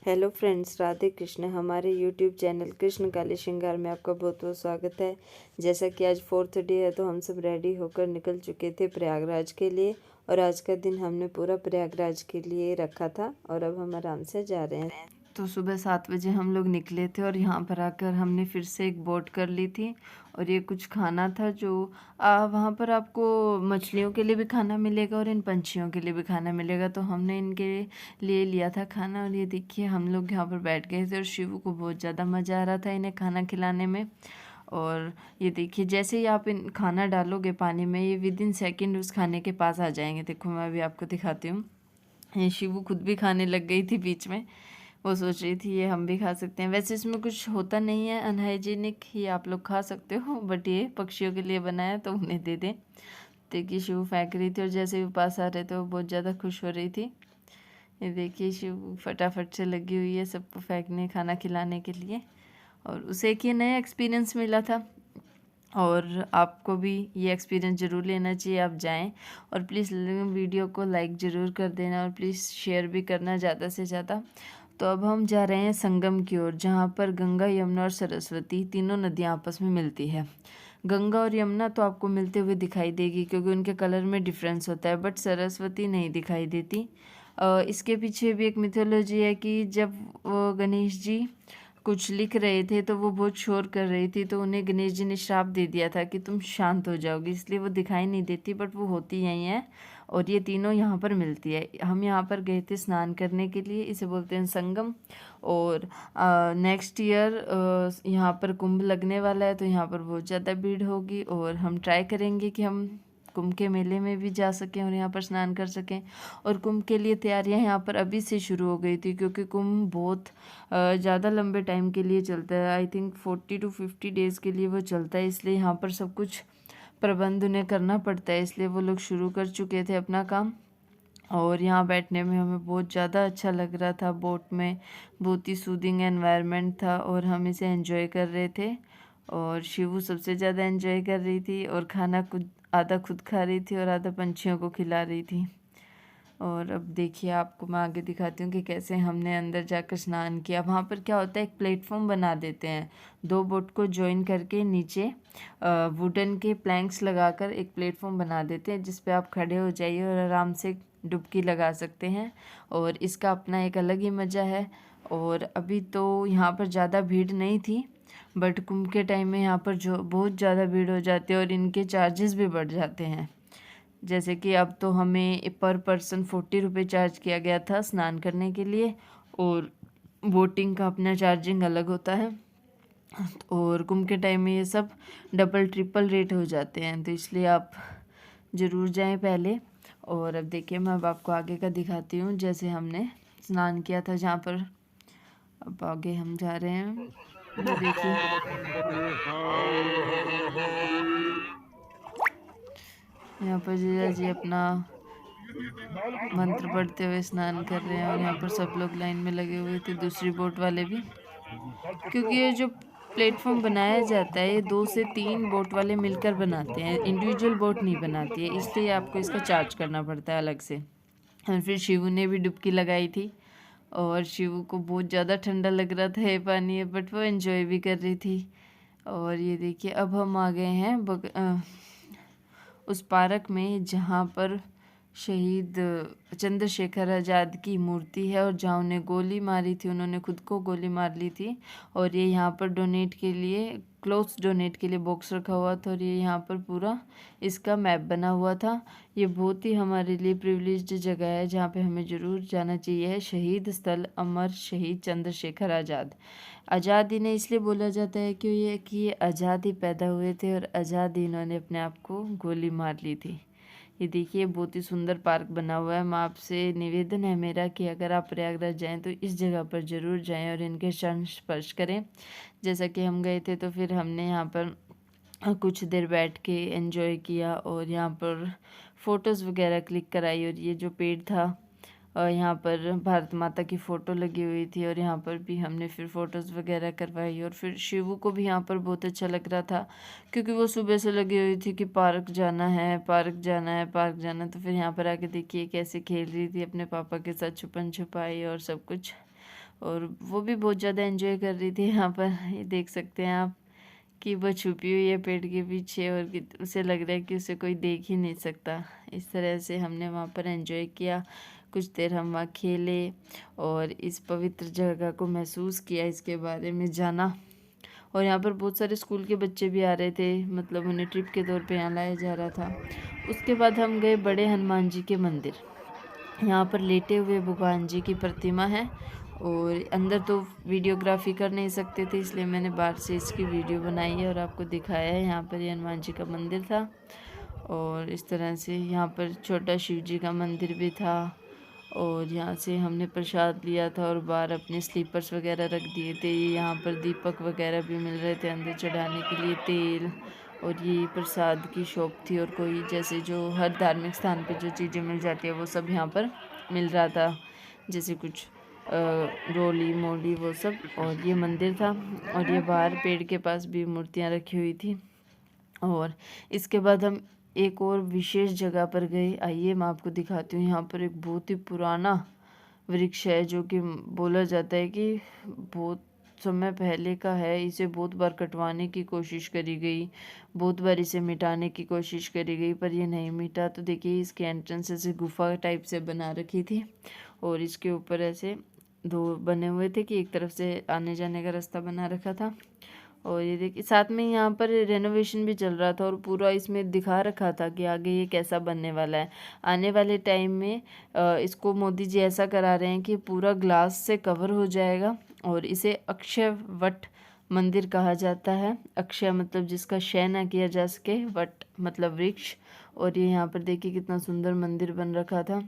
Hello friends, Radhe Krishna. हमारे YouTube channel Krishna काली श्रृंगार में आपका बहुत बहुत स्वागत है। जैसा कि आज 4th डे है तो हम सब रेडी होकर निकल चुके थे प्रयागराज के लिए, और आज का दिन हमने पूरा प्रयागराज के लिए रखा था और अब हम आराम से जा रहे हैं। तो सुबह 7 बजे हम लोग निकले थे और यहाँ पर आकर हमने फिर से एक बोट कर ली थी। और ये कुछ खाना था जो वहाँ पर आपको मछलियों के लिए भी खाना मिलेगा और इन पंछियों के लिए भी खाना मिलेगा, तो हमने इनके लिए लिया था खाना। और ये देखिए हम लोग यहाँ पर बैठ गए थे और शिवू को बहुत ज़्यादा मज़ा आ रहा था इन्हें खाना खिलाने में। और ये देखिए जैसे ही आप इन खाना डालोगे पानी में, ये विदिन सेकंड उस खाने के पास आ जाएंगे। देखो मैं अभी आपको दिखाती हूँ। ये शिवू खुद भी खाने लग गई थी बीच में, वो सोच रही थी ये हम भी खा सकते हैं। वैसे इसमें कुछ होता नहीं है अनहाइजीनिक, ये आप लोग खा सकते हो, बट ये पक्षियों के लिए बनाया तो उन्हें दे दें। देखिए शिवू फेंक रही थी और जैसे वो पास आ रहे थे वो बहुत ज़्यादा खुश हो रही थी। ये देखिए शिवू फटाफट से लगी हुई है सबको फेंकने खाना खिलाने के लिए। और उसे एक ये नया एक्सपीरियंस मिला था और आपको भी ये एक्सपीरियंस ज़रूर लेना चाहिए। आप जाएं और प्लीज़ वीडियो को लाइक ज़रूर कर देना और प्लीज़ शेयर भी करना ज़्यादा से ज़्यादा। तो अब हम जा रहे हैं संगम की ओर, जहाँ पर गंगा, यमुना और सरस्वती तीनों नदियाँ आपस में मिलती है। गंगा और यमुना तो आपको मिलते हुए दिखाई देगी क्योंकि उनके कलर में डिफरेंस होता है, बट सरस्वती नहीं दिखाई देती। इसके पीछे भी एक मिथोलॉजी है कि जब गणेश जी कुछ लिख रहे थे तो वो बहुत शोर कर रही थी, तो उन्हें गणेश जी ने श्राप दे दिया था कि तुम शांत हो जाओगी, इसलिए वो दिखाई नहीं देती, बट वो होती यही है। और ये तीनों यहाँ पर मिलती है। हम यहाँ पर गए थे स्नान करने के लिए, इसे बोलते हैं संगम। और नेक्स्ट ईयर यहाँ पर कुंभ लगने वाला है, तो यहाँ पर बहुत ज़्यादा भीड़ होगी और हम ट्राई करेंगे कि हम कुंभ के मेले में भी जा सकें और यहाँ पर स्नान कर सकें। और कुंभ के लिए तैयारियाँ यहाँ पर अभी से शुरू हो गई थी क्योंकि कुंभ बहुत ज़्यादा लंबे टाइम के लिए चलता है। आई थिंक 40 to 50 डेज़ के लिए वो चलता है, इसलिए यहाँ पर सब कुछ प्रबंध उन्हें करना पड़ता है, इसलिए वो लोग शुरू कर चुके थे अपना काम। और यहाँ बैठने में हमें बहुत ज़्यादा अच्छा लग रहा था। बोट में बहुत ही सूदिंग एनवायरनमेंट था और हम इसे एंजॉय कर रहे थे। और शिवू सबसे ज़्यादा एंजॉय कर रही थी और खाना आधा खुद खा रही थी और आधा पंछियों को खिला रही थी। और अब देखिए आपको मैं आगे दिखाती हूँ कि कैसे हमने अंदर जाकर स्नान किया। वहाँ पर क्या होता है, एक प्लेटफॉर्म बना देते हैं, दो बोट को जॉइन करके नीचे वुडन के प्लैंक्स लगाकर एक प्लेटफॉर्म बना देते हैं जिस पे आप खड़े हो जाइए और आराम से डुबकी लगा सकते हैं। और इसका अपना एक अलग ही मज़ा है। और अभी तो यहाँ पर ज़्यादा भीड़ नहीं थी, बट कुंभ के टाइम में यहाँ पर जो बहुत ज़्यादा भीड़ हो जाती है और इनके चार्जेस भी बढ़ जाते हैं। जैसे कि अब तो हमें पर पर्सन 40 रुपये चार्ज किया गया था स्नान करने के लिए, और बोटिंग का अपना चार्जिंग अलग होता है। और कुंभ के टाइम में ये सब डबल ट्रिपल रेट हो जाते हैं, तो इसलिए आप ज़रूर जाएं पहले। और अब देखिए मैं अब आपको आगे का दिखाती हूँ, जैसे हमने स्नान किया था जहाँ पर। अब आगे हम जा रहे हैं, ये देखिए यहाँ पर जीजा जी अपना मंत्र पढ़ते हुए स्नान कर रहे हैं और यहाँ पर सब लोग लाइन में लगे हुए थे, दूसरी बोट वाले भी। क्योंकि ये जो प्लेटफॉर्म बनाया जाता है ये 2 से 3 बोट वाले मिलकर बनाते हैं, इंडिविजुअल बोट नहीं बनाती है, इसलिए आपको इसका चार्ज करना पड़ता है अलग से। और फिर शिवू ने भी डुबकी लगाई थी और शिवू को बहुत ज़्यादा ठंडा लग रहा था ये पानी, बट वो एंजॉय भी कर रही थी। और ये देखिए अब हम आ गए हैं उस पार्क में जहाँ पर शहीद चंद्रशेखर आज़ाद की मूर्ति है और जहाँ उन्हें गोली मारी थी, उन्होंने खुद को गोली मार ली थी। और ये यहाँ पर डोनेट के लिए, क्लोथ्स डोनेट के लिए बॉक्स रखा हुआ था और ये यहाँ पर पूरा इसका मैप बना हुआ था। ये बहुत ही हमारे लिए प्रिविलेज्ड जगह है जहाँ पे हमें ज़रूर जाना चाहिए। है शहीद स्थल अमर शहीद चंद्रशेखर आज़ाद। आज़ाद इन्हें इसलिए बोला जाता है कि ये आज़ाद ही पैदा हुए थे और आज़ाद ही इन्होंने अपने आप को गोली मार ली थी। ये देखिए बहुत ही सुंदर पार्क बना हुआ है। मैं आपसे निवेदन है मेरा कि अगर आप प्रयागराज जाएं तो इस जगह पर ज़रूर जाएं और इनके चरण स्पर्श करें। जैसा कि हम गए थे तो फिर हमने यहाँ पर कुछ देर बैठ के एंजॉय किया और यहाँ पर फ़ोटोज़ वगैरह क्लिक कराई। और ये जो पेड़ था यहाँ पर भारत माता की फ़ोटो लगी हुई थी और यहाँ पर भी हमने फिर फ़ोटोज़ वगैरह करवाई। और फिर शिवू को भी यहाँ पर बहुत अच्छा लग रहा था क्योंकि वो सुबह से लगी हुई थी कि पार्क जाना है, पार्क जाना है, पार्क जाना है। तो फिर यहाँ पर आके देखिए कैसे खेल रही थी अपने पापा के साथ छुपन छुपाई और सब कुछ। और वो भी बहुत ज़्यादा एंजॉय कर रही थी। यहाँ पर ये देख सकते हैं आप कि वो छुपी हुई है पेड़ के पीछे और उसे लग रहा है कि उसे कोई देख ही नहीं सकता। इस तरह से हमने वहाँ पर एंजॉय किया, कुछ देर हम वहाँ खेले और इस पवित्र जगह को महसूस किया, इसके बारे में जाना। और यहाँ पर बहुत सारे स्कूल के बच्चे भी आ रहे थे, मतलब उन्हें ट्रिप के तौर पे यहाँ लाया जा रहा था। उसके बाद हम गए बड़े हनुमान जी के मंदिर। यहाँ पर लेटे हुए भगवान जी की प्रतिमा है और अंदर तो वीडियोग्राफी कर नहीं सकते थे, इसलिए मैंने बाहर से इसकी वीडियो बनाई है और आपको दिखाया है। यहाँ पर ये हनुमान जी का मंदिर था और इस तरह से यहाँ पर छोटा शिव जी का मंदिर भी था। और यहाँ से हमने प्रसाद लिया था और बाहर अपने स्लीपर्स वगैरह रख दिए थे। यहाँ पर दीपक वगैरह भी मिल रहे थे अंदर चढ़ाने के लिए, तेल। और ये प्रसाद की शॉप थी और कोई जैसे जो हर धार्मिक स्थान पे जो चीज़ें मिल जाती है वो सब यहाँ पर मिल रहा था, जैसे कुछ रोली मोली वो सब। और ये मंदिर था और ये बाहर पेड़ के पास भी मूर्तियाँ रखी हुई थी। और इसके बाद हम एक और विशेष जगह पर गए। आइए मैं आपको दिखाती हूँ। यहाँ पर एक बहुत ही पुराना वृक्ष है जो कि बोला जाता है कि बहुत समय पहले का है। इसे बहुत बार कटवाने की कोशिश करी गई, बहुत बार इसे मिटाने की कोशिश करी गई, पर ये नहीं मिटा। तो देखिए इसके एंट्रेंस ऐसे गुफा टाइप से बना रखी थी और इसके ऊपर ऐसे दो बने हुए थे कि एक तरफ से आने जाने का रास्ता बना रखा था। और ये देखिए साथ में यहाँ पर रेनोवेशन भी चल रहा था और पूरा इसमें दिखा रखा था कि आगे ये कैसा बनने वाला है। आने वाले टाइम में इसको मोदी जी ऐसा करा रहे हैं कि पूरा ग्लास से कवर हो जाएगा और इसे अक्षय वट मंदिर कहा जाता है। अक्षय मतलब जिसका क्षय न किया जा सके, वट मतलब वृक्ष। और ये यहाँ पर देखिए कितना सुंदर मंदिर बन रखा था।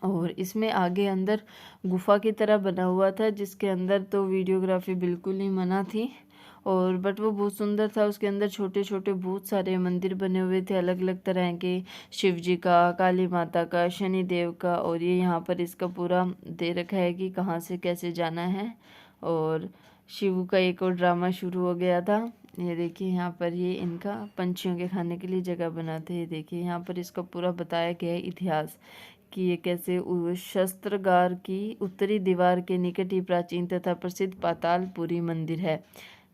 और इसमें आगे अंदर गुफा की तरह बना हुआ था जिसके अंदर तो वीडियोग्राफी बिल्कुल ही मना थी। और बट वो बहुत सुंदर था। उसके अंदर छोटे छोटे बहुत सारे मंदिर बने हुए थे अलग अलग तरह के, शिव जी का, काली माता का, शनि देव का। और ये यहाँ पर इसका पूरा दे रखा है कि कहाँ से कैसे जाना है। और शिव का एक और ड्रामा शुरू हो गया था। ये देखिए यहाँ पर ये इनका पंछियों के खाने के लिए जगह बनाते हैं। ये देखिए यहाँ पर इसका पूरा बताया गया है इतिहास कि ये कैसे शस्त्रागार की उत्तरी दीवार के निकट ही प्राचीन तथा प्रसिद्ध पातालपुरी मंदिर है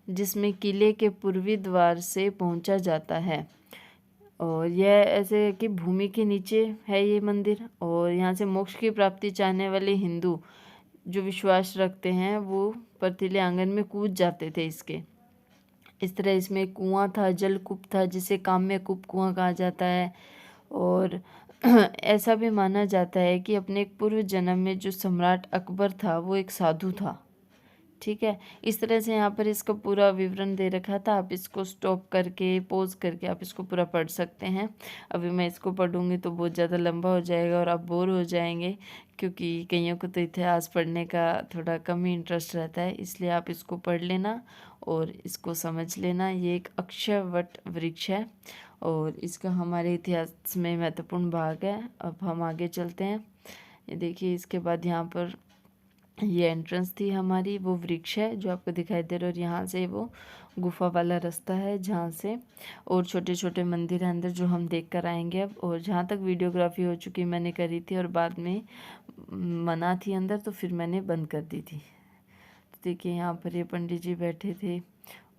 जिसमें किले के पूर्वी द्वार से पहुंचा जाता है। और यह ऐसे कि भूमि के नीचे है ये मंदिर। और यहाँ से मोक्ष की प्राप्ति चाहने वाले हिंदू जो विश्वास रखते हैं वो पर्थिले आंगन में कूद जाते थे इसके। इस तरह इसमें एक कुआं था, जलकूप था, जिसे काम्य कूप कुआं कहा जाता है। और ऐसा भी माना जाता है कि अपने एक पूर्व जन्म में जो सम्राट अकबर था वो एक साधु था। ठीक है, इस तरह से यहाँ पर इसका पूरा विवरण दे रखा था। आप इसको स्टॉप करके पॉज करके आप इसको पूरा पढ़ सकते हैं। अभी मैं इसको पढ़ूंगी तो बहुत ज़्यादा लंबा हो जाएगा और आप बोर हो जाएंगे, क्योंकि कईयों को तो इतिहास पढ़ने का थोड़ा कम ही इंटरेस्ट रहता है। इसलिए आप इसको पढ़ लेना और इसको समझ लेना। ये एक अक्षयवट वृक्ष है और इसका हमारे इतिहास में महत्वपूर्ण भाग है। अब हम आगे चलते हैं। ये देखिए इसके बाद यहाँ पर ये एंट्रेंस थी हमारी, वो वृक्ष है जो आपको दिखाई दे रहा है और यहाँ से वो गुफा वाला रास्ता है जहाँ से और छोटे छोटे मंदिर हैं अंदर जो हम देख कर आएंगे अब। और जहाँ तक वीडियोग्राफी हो चुकी मैंने करी थी और बाद में मना थी अंदर तो फिर मैंने बंद कर दी थी। तो देखिए यहाँ पर ये पंडित जी बैठे थे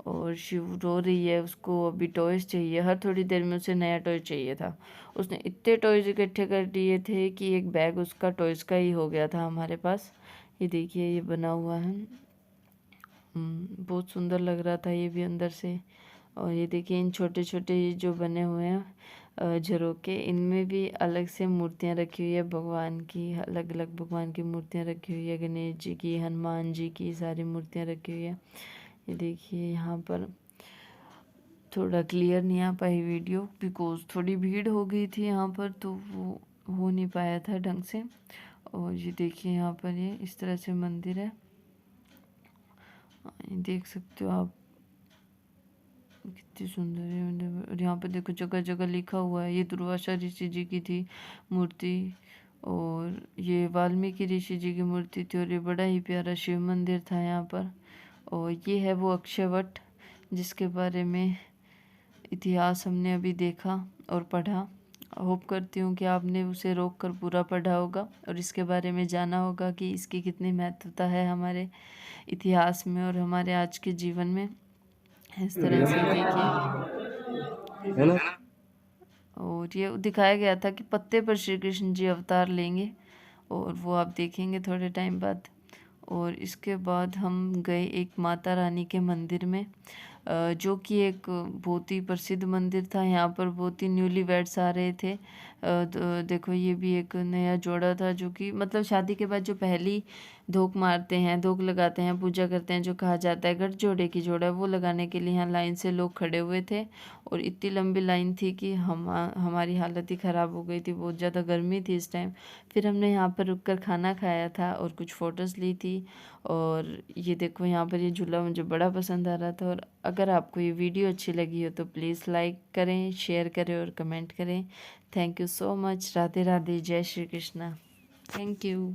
और शिव रो रही है, उसको अभी टॉयज़ चाहिए। हर थोड़ी देर में उसे नया टॉय चाहिए था। उसने इतने टॉयज़ इकट्ठे कर दिए थे कि एक बैग उसका टॉयज़ का ही हो गया था हमारे पास। ये देखिए ये बना हुआ है, बहुत सुंदर लग रहा था ये भी अंदर से। और ये देखिए इन छोटे छोटे जो बने हुए हैं झरोके, इनमें भी अलग से मूर्तियाँ रखी हुई है भगवान की। अलग अलग भगवान की मूर्तियाँ रखी हुई है, गणेश जी की, हनुमान जी की, सारी मूर्तियाँ रखी हुई है। ये देखिए यहाँ पर थोड़ा क्लियर नहीं आ पाई वीडियो बिकॉज थोड़ी भीड़ हो गई थी यहाँ पर, तो वो हो नहीं पाया था ढंग से। और ये देखिए यहाँ पर ये इस तरह से मंदिर है, ये देख सकते हो आप कितनी सुंदर है। और यहाँ पर देखो जगह जगह लिखा हुआ है। ये दुर्वासा ऋषि जी की थी मूर्ति और ये वाल्मीकि ऋषि जी की मूर्ति थी और ये बड़ा ही प्यारा शिव मंदिर था यहाँ पर। और ये है वो अक्षयवट जिसके बारे में इतिहास हमने अभी देखा और पढ़ा। होप करती हूँ कि आपने उसे रोक कर पूरा पढ़ा होगा और इसके बारे में जाना होगा कि इसकी कितनी महत्वता है हमारे इतिहास में और हमारे आज के जीवन में। इस तरह से देखिए, है ना। और ये दिखाया गया था कि पत्ते पर श्री कृष्ण जी अवतार लेंगे और वो आप देखेंगे थोड़े टाइम बाद। और इसके बाद हम गए एक माता रानी के मंदिर में, जो कि एक बहुत ही प्रसिद्ध मंदिर था। यहाँ पर बहुत ही न्यूली वेड्स आ रहे थे। देखो ये भी एक नया जोड़ा था जो कि मतलब शादी के बाद जो पहली धोख मारते हैं, धोख लगाते हैं, पूजा करते हैं, जो कहा जाता है गठ जोड़े की जोड़ा, वो लगाने के लिए यहाँ लाइन से लोग खड़े हुए थे। और इतनी लंबी लाइन थी कि हमारी हालत ही ख़राब हो गई थी, बहुत ज़्यादा गर्मी थी इस टाइम। फिर हमने यहाँ पर रुक कर खाना खाया था और कुछ फ़ोटोज़ ली थी। और ये देखो यहाँ पर ये झूला मुझे बड़ा पसंद आ रहा था। और अगर आपको ये वीडियो अच्छी लगी हो तो प्लीज़ लाइक करें, शेयर करें और कमेंट करें। Thank you so much. Radhe Radhe, जय श्री कृष्णा। Thank you.